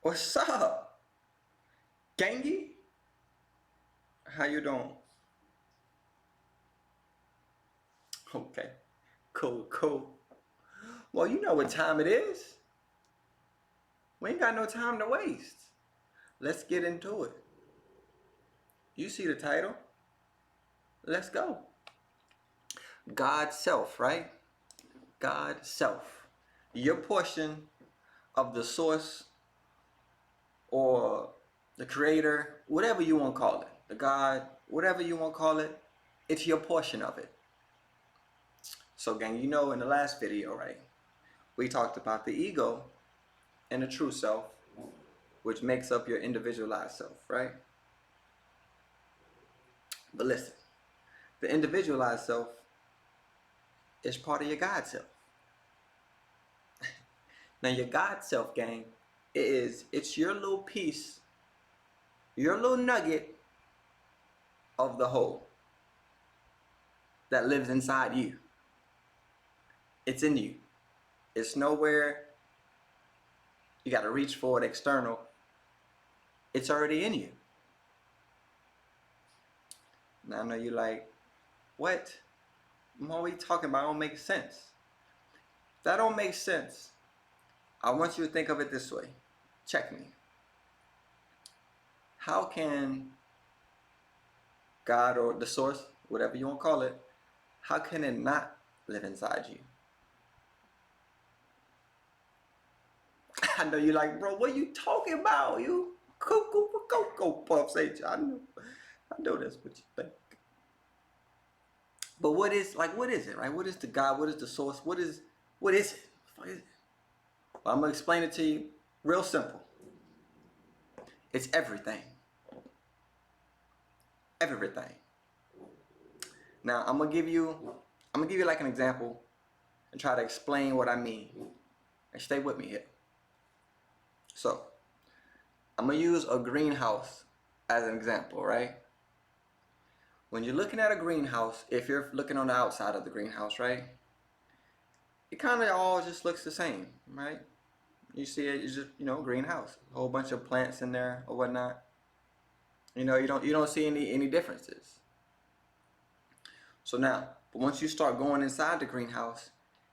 What's up, gangy? How you doing? Okay, cool, cool. Well, you know what time it is. We ain't got no time to waste. Let's get into it. You see the title? Let's go. God self, right? God self. Your portion of the source or the creator, whatever you want to call it, the God, whatever you want to call it, it's your portion of it. So, gang, you know in the last video, right? We talked about the ego and the true self, which makes up your individualized self, right? But listen, the individualized self is part of your God self. Now your God self, gang, it's your little piece, your little nugget of the whole that lives inside you. It's in you. It's nowhere you got to reach for it external. It's already in you. Now I know you're like, what? What are we talking about? It don't make sense. If that don't make sense, I want you to think of it this way. Check me. How can God or the source, whatever you want to call it, how can it not live inside you? I know you're like, bro, what are you talking about? You cocoa puffs, ain't you? I know that's what you think. But what is it, right? What is the God? What is the source? What is it? What is it? Well, I'm gonna explain it to you real simple. It's everything. Everything. Now I'm gonna give you like an example and try to explain what I mean. And stay with me here. So I'm gonna use a greenhouse as an example, right? When you're looking at a greenhouse, if you're looking on the outside of the greenhouse, right? It kind of all just looks the same, right? You see it, it's just, greenhouse, a whole bunch of plants in there or whatnot. You don't see any differences. So now, but once you start going inside the greenhouse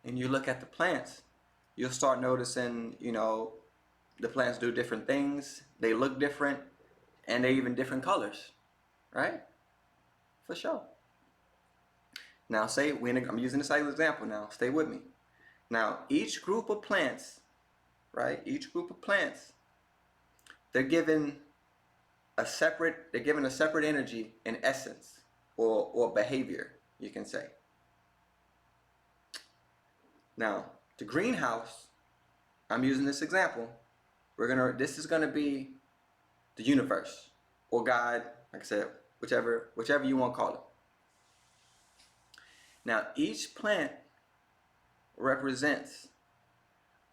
and you look at the plants, you'll start noticing, the plants do different things, they look different, and they even different colors, right? For sure. Now I'm using this as an example now, stay with me. Now each group of plants, right? Each group of plants, they're given a separate energy and essence or behavior, you can say. Now, the greenhouse, I'm using this example. This is gonna be the universe or God, like I said, whichever you want to call it. Now, each plant represents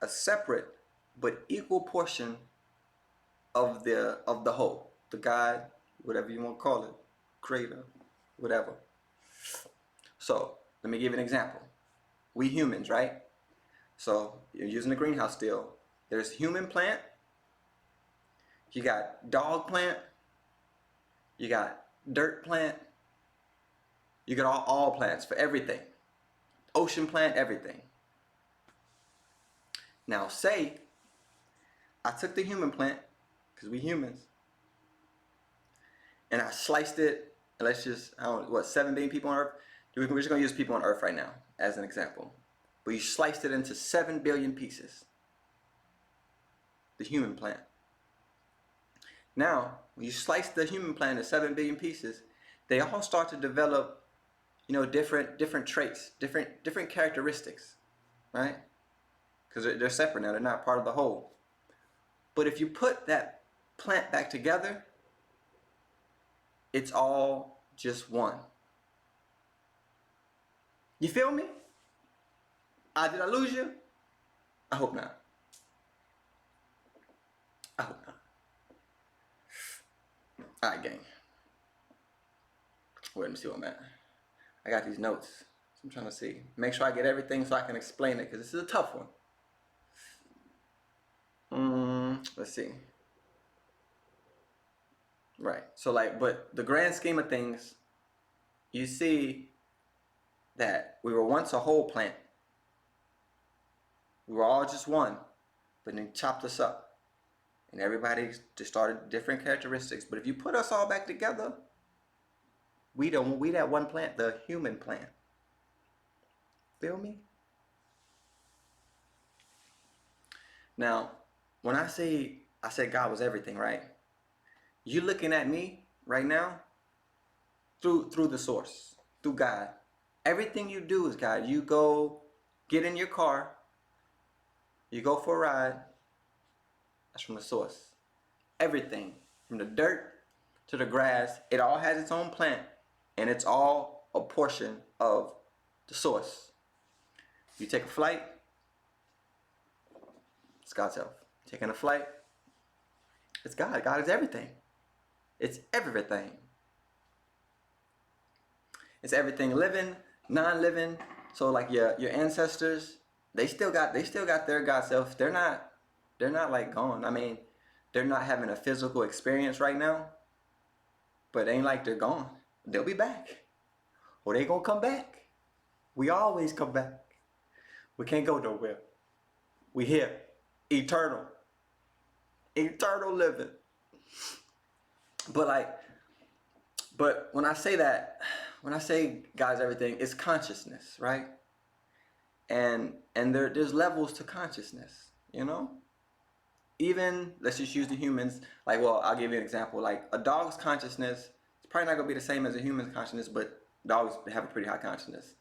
a separate but equal portion of the whole, the God, whatever you want to call it, creator, whatever. So let me give you an example. We humans, right? So you're using the greenhouse still. There's human plant. You got dog plant. You got dirt plant. You got all plants for everything. Ocean plant, everything. Now say I took the human plant, because we humans, and I sliced it, and let's just, 7 billion people on Earth? We're just going to use people on Earth right now as an example. But you sliced it into 7 billion pieces. The human plant. Now, when you slice the human plant into 7 billion pieces, they all start to develop, different traits, different characteristics, right? Because they're separate now, they're not part of the whole. But if you put that plant back together, it's all just one. You feel me? Did I lose you? I hope not. I hope not. Alright, gang. Wait, let me see what I'm at. I got these notes. So I'm trying to see. Make sure I get everything so I can explain it, because this is a tough one. Let's see. Right. So like, but the grand scheme of things, you see that we were once a whole plant. We were all just one, but then chopped us up. And everybody just started different characteristics. But if you put us all back together, we that one plant, the human plant. Feel me? Now, when I said God was everything, right? You looking at me right now through the source, through God. Everything you do is God. You go get in your car, you go for a ride, that's from the source. Everything, from the dirt to the grass, it all has its own plant, and it's all a portion of the source. You take a flight, it's God's help. Taking a flight, it's God. God is everything. It's everything. It's everything living, non-living. So like your ancestors, they still got their God self. They're not like gone. I mean, they're not having a physical experience right now, but it ain't like they're gone. They'll be back. Or they gonna come back. We always come back. We can't go nowhere. We here. Eternal. Eternal living. But when I say that, when I say God's everything, it's consciousness, right? And there's levels to consciousness, you know? Even, let's just use the humans, like, well, I'll give you an example. Like, a dog's consciousness is probably not going to be the same as a human's consciousness, but dogs have a pretty high consciousness.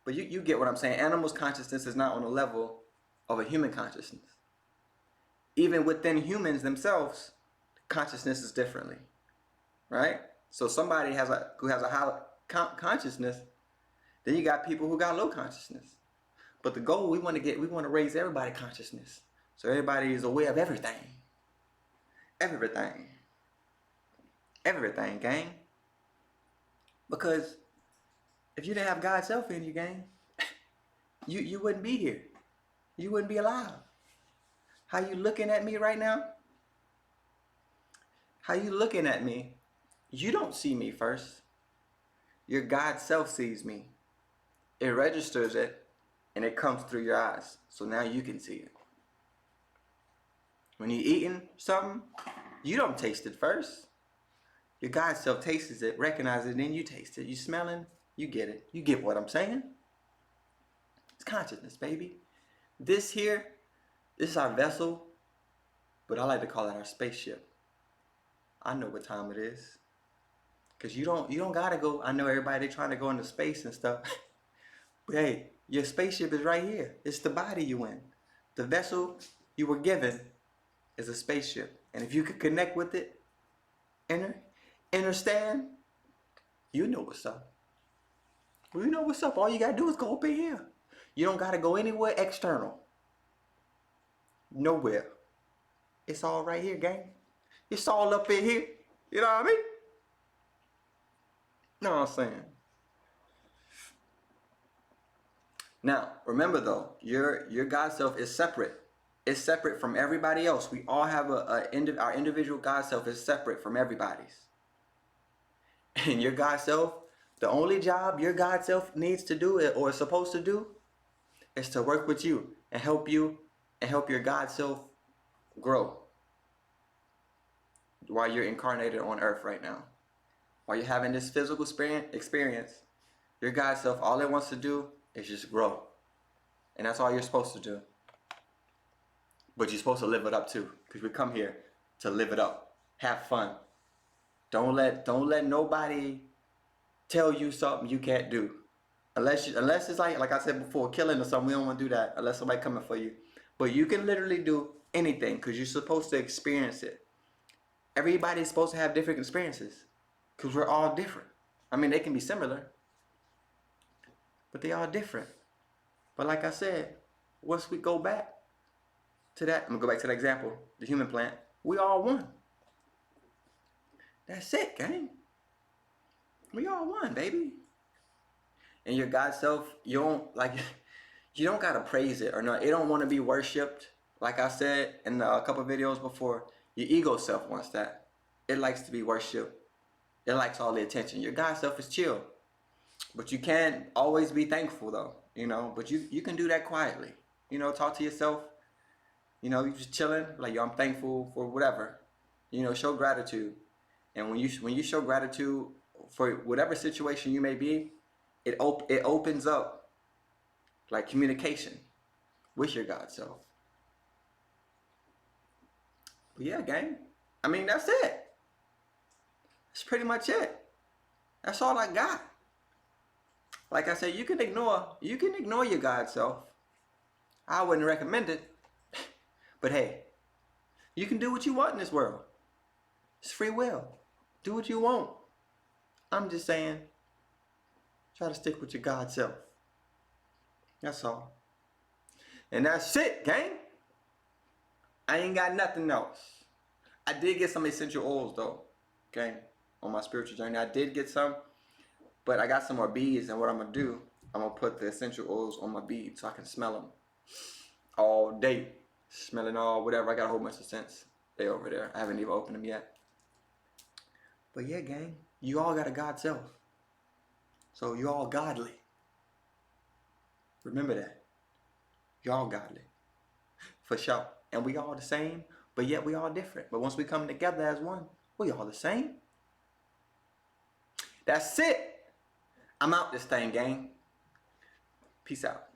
But you get what I'm saying. Animals' consciousness is not on the level of a human consciousness. Even within humans themselves, consciousness is differently, right? So somebody who has a high consciousness, then you got people who got low consciousness. But the goal we want to raise everybody consciousness, so everybody is aware of everything, gang. Because if you didn't have God's self in you, gang, you wouldn't be here. You wouldn't be alive. How you looking at me right now? How you looking at me? You don't see me first. Your God self sees me. It registers it, and it comes through your eyes. So now you can see it. When you're eating something, you don't taste it first. Your God self tastes it, recognizes it, then you taste it. You smelling, you get it. You get what I'm saying? It's consciousness, baby. This is our vessel, but I like to call it our spaceship. I know what time it is. Cause you don't gotta go. I know everybody trying to go into space and stuff. But hey, your spaceship is right here. It's the body you in. The vessel you were given is a spaceship. And if you could connect with it, understand, you know what's up. Well, you know what's up. All you gotta do is go up in here. You don't gotta go anywhere external. Nowhere. It's all right here, gang. It's all up in here. You know what I mean? Know what I'm saying? Now, remember though, your God self is separate. It's separate from everybody else. We all have our individual God self is separate from everybody's. And your God self, the only job your God self needs to do or is supposed to do is to work with you and help your God self grow while you're incarnated on earth right now. While you're having this physical experience, your God self, all it wants to do is just grow. And that's all you're supposed to do. But you're supposed to live it up too. Because we come here to live it up. Have fun. Don't let nobody tell you something you can't do. Unless it's like I said before, killing or something, we don't want to do that unless somebody coming for you. But you can literally do anything because you're supposed to experience it. Everybody's supposed to have different experiences because we're all different. I mean, they can be similar, but they are different. But like I said, once we go back to that, I'm going to go back to the example, the human plant, we all one. That's it, gang. We all one, baby. And your God self, you don't gotta praise it or not. It don't want to be worshipped. Like I said in a couple videos before, your ego self wants that. it likes to be worshipped. It likes all the attention. Your God self is chill. But you can't always be thankful though, you know. But you can do that quietly. You know, talk to yourself. You know, you just chilling, like yo, I'm thankful for whatever. You know, show gratitude. And when you show gratitude for whatever situation you may be, it opens up like communication with your God self. But yeah, gang. I mean, that's it. That's pretty much it. That's all I got. Like I said, you can ignore your God self. I wouldn't recommend it. But hey, you can do what you want in this world. It's free will. Do what you want. I'm just saying, try to stick with your God self. That's all. And that's it, gang. I ain't got nothing else. I did get some essential oils though, okay, on my spiritual journey. I did get some, but I got some more beads, and what I'm gonna do, I'm gonna put the essential oils on my beads so I can smell them all day. Smelling all whatever. I got a whole bunch of scents. They over there. I haven't even opened them yet. But yeah, gang, you all got a God self. So you all godly. Remember that. You all godly. For sure. And we all the same, but yet we all different. But once we come together as one, we all the same. That's it. I'm out this thing, gang. Peace out.